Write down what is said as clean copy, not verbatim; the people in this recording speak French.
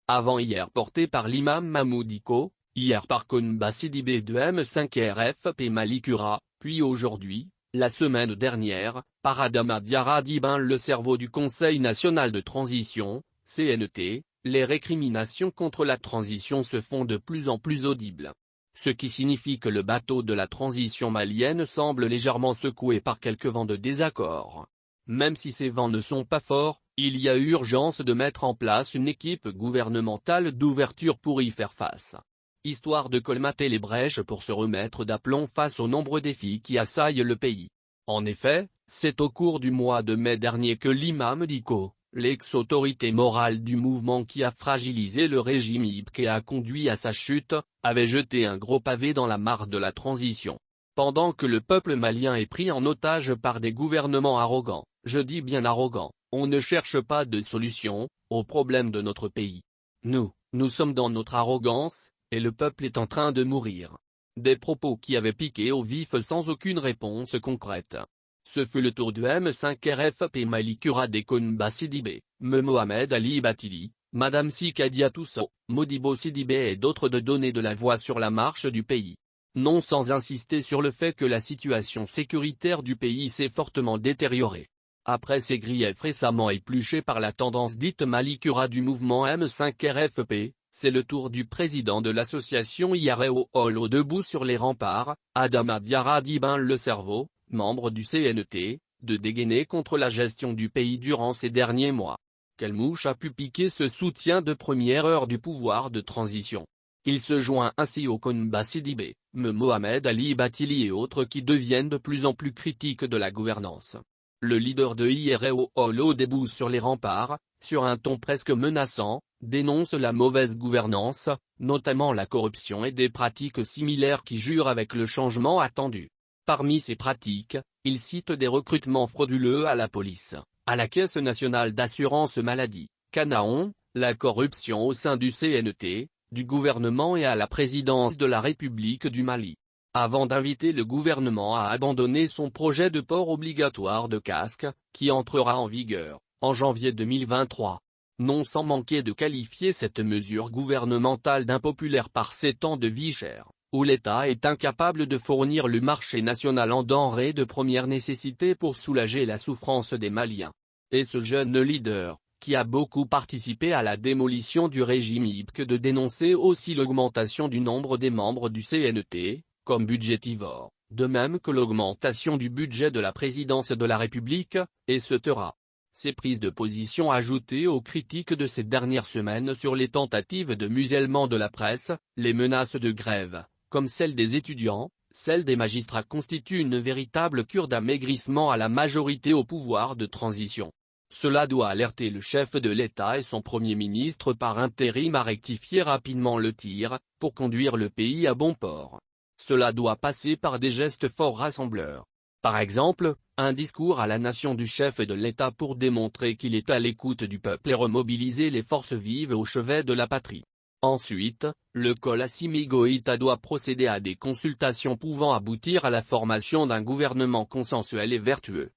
Avant-hier porté par l'imam Mahmoud Dicko, hier par Koumba Sidibé de M5 RFP Malikura, puis aujourd'hui, la semaine dernière, par Adama Diarra Dibin le cerveau du Conseil national de transition, CNT, les récriminations contre la transition se font de plus en plus audibles. Ce qui signifie que le bateau de la transition malienne semble légèrement secoué par quelques vents de désaccord. Même si ces vents ne sont pas forts, il y a urgence de mettre en place une équipe gouvernementale d'ouverture pour y faire face. Histoire de colmater les brèches pour se remettre d'aplomb face aux nombreux défis qui assaillent le pays. En effet, c'est au cours du mois de mai dernier que l'imam Dicko, l'ex-autorité morale du mouvement qui a fragilisé le régime IBK et a conduit à sa chute, avait jeté un gros pavé dans la mare de la transition. Pendant que le peuple malien est pris en otage par des gouvernements arrogants, je dis bien arrogants, on ne cherche pas de solution aux problèmes de notre pays. Nous sommes dans notre arrogance, et le peuple est en train de mourir. Des propos qui avaient piqué au vif sans aucune réponse concrète. Ce fut le tour du M5 RFP Malikura des Koumba Sidibé, Mohamed Ali Batili, Madame Sikadia Tousso, Modibo Sidibé et d'autres de donner de la voix sur la marche du pays. Non sans insister sur le fait que la situation sécuritaire du pays s'est fortement détériorée. Après ces griefs récemment épluchés par la tendance dite Malikura du mouvement M5 RFP, c'est le tour du président de l'association Yareo Olo debout sur les remparts, Adama Diarra Dibin le cerveau, membre du CNT, de dégainer contre la gestion du pays durant ces derniers mois. Quelle mouche a pu piquer ce soutien de première heure du pouvoir de transition? Il se joint ainsi au Koumba Sidibé, Mohamed Ali Batili et autres qui deviennent de plus en plus critiques de la gouvernance. Le leader de Yareo Olo debout sur les remparts, sur un ton presque menaçant, dénonce la mauvaise gouvernance, notamment la corruption et des pratiques similaires qui jurent avec le changement attendu. Parmi ces pratiques, il cite des recrutements frauduleux à la police, à la Caisse nationale d'assurance maladie, Canaon, la corruption au sein du CNT, du gouvernement et à la présidence de la République du Mali. Avant d'inviter le gouvernement à abandonner son projet de port obligatoire de casque, qui entrera en vigueur en janvier 2023. Non sans manquer de qualifier cette mesure gouvernementale d'impopulaire par ces temps de vie chère, où l'État est incapable de fournir le marché national en denrées de première nécessité pour soulager la souffrance des Maliens. Et ce jeune leader, qui a beaucoup participé à la démolition du régime IBK, de dénoncer aussi l'augmentation du nombre des membres du CNT, comme budgétivore, de même que l'augmentation du budget de la présidence de la République, etc. Ces prises de position ajoutées aux critiques de ces dernières semaines sur les tentatives de musellement de la presse, les menaces de grève, comme celle des étudiants, celle des magistrats constituent une véritable cure d'amaigrissement à la majorité au pouvoir de transition. Cela doit alerter le chef de l'État et son Premier ministre par intérim à rectifier rapidement le tir, pour conduire le pays à bon port. Cela doit passer par des gestes forts rassembleurs. Par exemple, un discours à la nation du chef de l'État pour démontrer qu'il est à l'écoute du peuple et remobiliser les forces vives au chevet de la patrie. Ensuite, le col Assimi Goïta doit procéder à des consultations pouvant aboutir à la formation d'un gouvernement consensuel et vertueux.